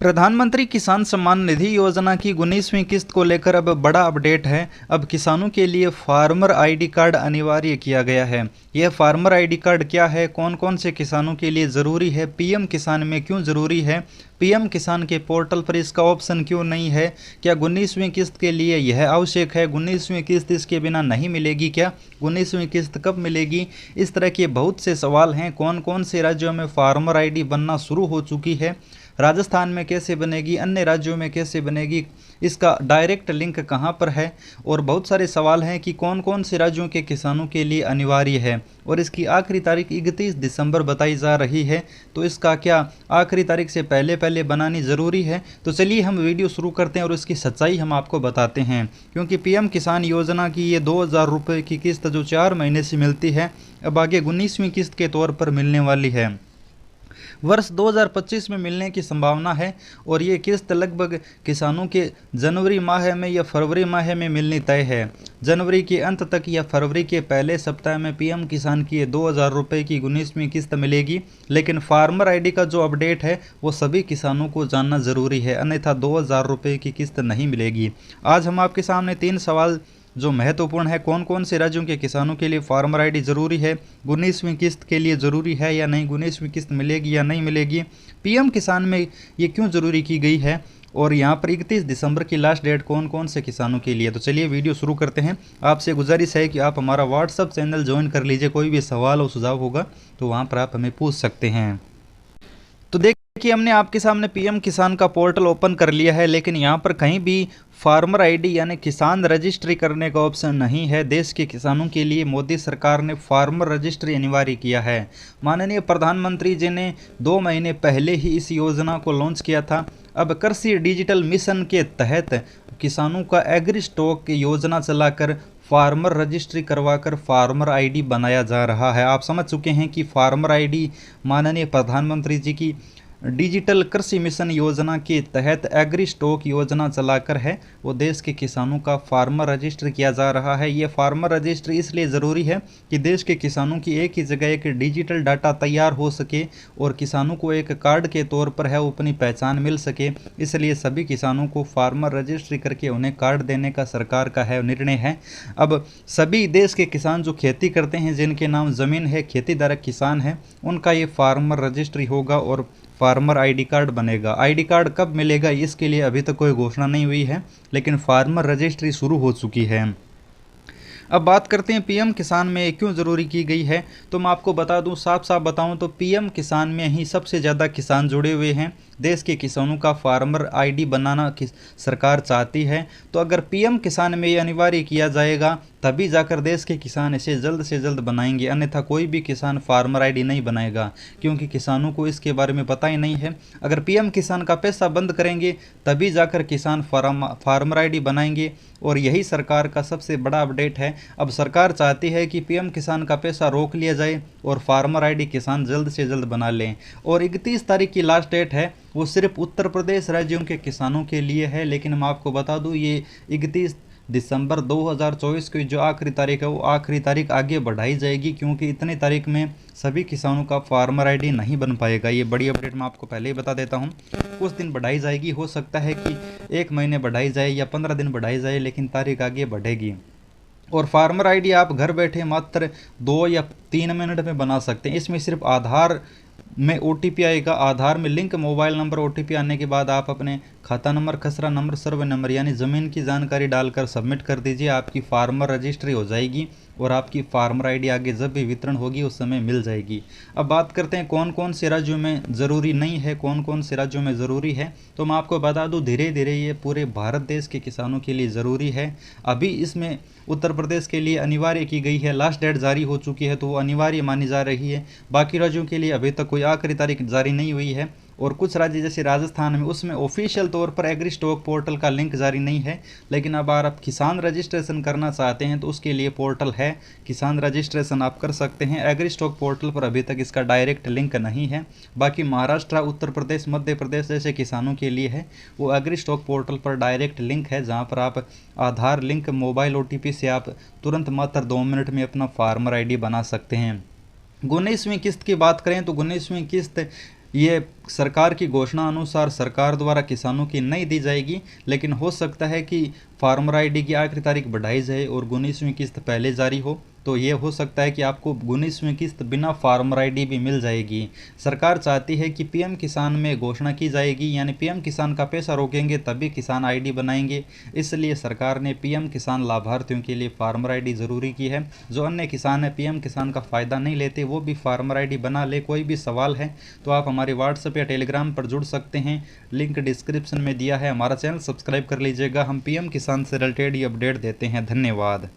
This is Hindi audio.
प्रधानमंत्री किसान सम्मान निधि योजना की 19वीं किस्त को लेकर अब बड़ा अपडेट है। अब किसानों के लिए फार्मर आईडी कार्ड अनिवार्य किया गया है। यह फार्मर आईडी कार्ड क्या है, कौन कौन से किसानों के लिए ज़रूरी है, पीएम किसान में क्यों ज़रूरी है, पीएम किसान के पोर्टल पर इसका ऑप्शन क्यों नहीं है, क्या 19वीं किस्त के लिए यह आवश्यक है, 19वीं किस्त इसके बिना नहीं मिलेगी, क्या 19वीं किस्त कब मिलेगी। इस तरह के बहुत से सवाल हैं। कौन कौन से राज्यों में फार्मर आईडी बनना शुरू हो चुकी है, राजस्थान में कैसे बनेगी, अन्य राज्यों में कैसे बनेगी, इसका डायरेक्ट लिंक कहां पर है, और बहुत सारे सवाल हैं कि कौन कौन से राज्यों के किसानों के लिए अनिवार्य है। और इसकी आखिरी तारीख 31 दिसंबर बताई जा रही है, तो इसका क्या आखिरी तारीख से पहले पहले बनानी ज़रूरी है। तो चलिए हम वीडियो शुरू करते हैं और इसकी सच्चाई हम आपको बताते हैं। क्योंकि पीएम किसान योजना की ये 2000 रुपये की किस्त जो 4 महीने से मिलती है, अब आगे 19वीं किस्त के तौर पर मिलने वाली है। वर्ष 2025 में मिलने की संभावना है और ये किस्त लगभग किसानों के जनवरी माह में या फरवरी माह में मिलनी तय है। जनवरी के अंत तक या फरवरी के पहले सप्ताह में पीएम किसान की ये 2000 रुपये की 19वीं किस्त मिलेगी। लेकिन फार्मर आईडी का जो अपडेट है वो सभी किसानों को जानना ज़रूरी है, अन्यथा 2000 रुपये की किस्त नहीं मिलेगी। आज हम आपके सामने 3 सवाल जो महत्वपूर्ण है, कौन कौन से राज्यों के किसानों के लिए फार्मर आईडी ज़रूरी है, 19वीं किस्त के लिए ज़रूरी है या नहीं, 19वीं किस्त मिलेगी या नहीं मिलेगी, पीएम किसान में ये क्यों ज़रूरी की गई है, और यहाँ पर 31 दिसंबर की लास्ट डेट कौन कौन से किसानों के लिए। तो चलिए वीडियो शुरू करते हैं। आपसे गुजारिश है कि आप हमारा व्हाट्सअप चैनल ज्वाइन कर लीजिए। कोई भी सवाल और सुझाव होगा तो वहाँ पर आप हमें पूछ सकते हैं। तो देखिए, हमने आपके सामने पीएम किसान का पोर्टल ओपन कर लिया है, लेकिन यहाँ पर कहीं भी फार्मर आईडी यानी किसान रजिस्ट्री करने का ऑप्शन नहीं है। देश के किसानों के लिए मोदी सरकार ने फार्मर रजिस्ट्री अनिवार्य किया है। माननीय प्रधानमंत्री जी ने 2 महीने पहले ही इस योजना को लॉन्च किया था। अब कृषि डिजिटल मिशन के तहत किसानों का एग्री स्टॉक योजना चलाकर फार्मर रजिस्ट्री करवाकर फार्मर आईडी बनाया जा रहा है। आप समझ चुके हैं कि फार्मर आईडी माननीय प्रधानमंत्री जी की डिजिटल कृषि मिशन योजना के तहत एग्री स्टॉक योजना चलाकर है वो देश के किसानों का फार्मर रजिस्ट्री किया जा रहा है। ये फार्मर रजिस्ट्री इसलिए ज़रूरी है कि देश के किसानों की एक ही जगह एक डिजिटल डाटा तैयार हो सके और किसानों को एक कार्ड के तौर पर है वो अपनी पहचान मिल सके। इसलिए सभी किसानों को फार्मर रजिस्ट्री करके उन्हें कार्ड देने का सरकार का है निर्णय है। अब सभी देश के किसान जो खेती करते हैं, जिनके नाम ज़मीन है, खेतीधारक किसान है, उनका ये फार्मर रजिस्ट्री होगा और फार्मर आईडी कार्ड बनेगा। आईडी कार्ड कब मिलेगा इसके लिए अभी तक कोई घोषणा नहीं हुई है, लेकिन फार्मर रजिस्ट्री शुरू हो चुकी है। अब बात करते हैं पीएम किसान में क्यों ज़रूरी की गई है। तो मैं आपको बता दूं, साफ साफ बताऊं तो पीएम किसान में ही सबसे ज़्यादा किसान जुड़े हुए हैं। देश के किसानों का फार्मर आईडी बनाना सरकार चाहती है। तो अगर पीएम किसान में ये अनिवार्य किया जाएगा तभी जाकर देश के किसान इसे जल्द से जल्द बनाएंगे, अन्यथा कोई भी किसान फार्मर आईडी नहीं बनाएगा, क्योंकि किसानों को इसके बारे में पता ही नहीं है। अगर पीएम किसान का पैसा बंद करेंगे तभी जाकर किसान फार्मर आईडी बनाएंगे, और यही सरकार का सबसे बड़ा अपडेट है। अब सरकार चाहती है कि पीएम किसान का पैसा रोक लिया जाए और फार्मर आईडी किसान जल्द से जल्द बना लें। और 31 तारीख की लास्ट डेट है, वो सिर्फ उत्तर प्रदेश राज्यों के किसानों के लिए है। लेकिन मैं आपको बता दूं, ये 31 दिसंबर 2024 की जो आखिरी तारीख है वो आखिरी तारीख आगे बढ़ाई जाएगी, क्योंकि इतनी तारीख में सभी किसानों का फार्मर आईडी नहीं बन पाएगा। ये बड़ी अपडेट मैं आपको पहले ही बता देता हूँ। कुछ दिन बढ़ाई जाएगी, हो सकता है कि 1 महीने बढ़ाई जाए या 15 दिन बढ़ाई जाए, लेकिन तारीख आगे बढ़ेगी। और फार्मर आईडी आप घर बैठे मात्र 2 या 3 मिनट में बना सकते हैं। इसमें सिर्फ आधार में ओटीपी आएगा, आधार में लिंक मोबाइल नंबर, ओटीपी आने के बाद आप अपने खाता नंबर, खसरा नंबर, सर्वे नंबर यानी ज़मीन की जानकारी डालकर सबमिट कर दीजिए। आपकी फार्मर रजिस्ट्री हो जाएगी और आपकी फार्मर आईडी आगे जब भी वितरण होगी उस समय मिल जाएगी। अब बात करते हैं कौन कौन से राज्यों में ज़रूरी नहीं है, कौन कौन से राज्यों में ज़रूरी है। तो मैं आपको बता दूं, धीरे धीरे ये पूरे भारत देश के किसानों के लिए ज़रूरी है। अभी इसमें उत्तर प्रदेश के लिए अनिवार्य की गई है, लास्ट डेट जारी हो चुकी है तो वो अनिवार्य मानी जा रही है। बाकी राज्यों के लिए अभी तक कोई आखिरी तारीख जारी नहीं हुई है। और कुछ राज्य जैसे राजस्थान में, उसमें ऑफिशियल तौर पर एग्री स्टॉक पोर्टल का लिंक जारी नहीं है। लेकिन अब अगर आप किसान रजिस्ट्रेशन करना चाहते हैं तो उसके लिए पोर्टल है, किसान रजिस्ट्रेशन आप कर सकते हैं। एग्री स्टॉक पोर्टल पर अभी तक इसका डायरेक्ट लिंक नहीं है। बाकी महाराष्ट्र, उत्तर प्रदेश, मध्य प्रदेश जैसे किसानों के लिए है वो एग्री स्टॉक पोर्टल पर डायरेक्ट लिंक है, जहाँ पर आप आधार लिंक, मोबाइल ओटीपी से आप तुरंत मात्र 2 मिनट में अपना फार्मर आईडी बना सकते हैं। 19वीं किस्त की बात करें तो 19वीं किस्त ये सरकार की घोषणा अनुसार सरकार द्वारा किसानों की नहीं दी जाएगी, लेकिन हो सकता है कि फार्मर आईडी की आखिरी तारीख बढ़ाई जाए और 19वीं किस्त पहले जारी हो। तो ये हो सकता है कि आपको 19वीं किस्त बिना फार्मर आईडी भी मिल जाएगी। सरकार चाहती है कि पीएम किसान में घोषणा की जाएगी, यानी पीएम किसान का पैसा रोकेंगे तभी किसान आईडी बनाएंगे। इसलिए सरकार ने पीएम किसान लाभार्थियों के लिए फार्मर आईडी ज़रूरी की है। जो अन्य किसान है पीएम किसान का फ़ायदा नहीं लेते, वो भी फार्मर आईडी बना ले। कोई भी सवाल है तो आप हमारे व्हाट्सएप या टेलीग्राम पर जुड़ सकते हैं, लिंक डिस्क्रिप्शन में दिया है। हमारा चैनल सब्सक्राइब कर लीजिएगा, हम पीएम किसान से रिलेटेड ही अपडेट देते हैं। धन्यवाद।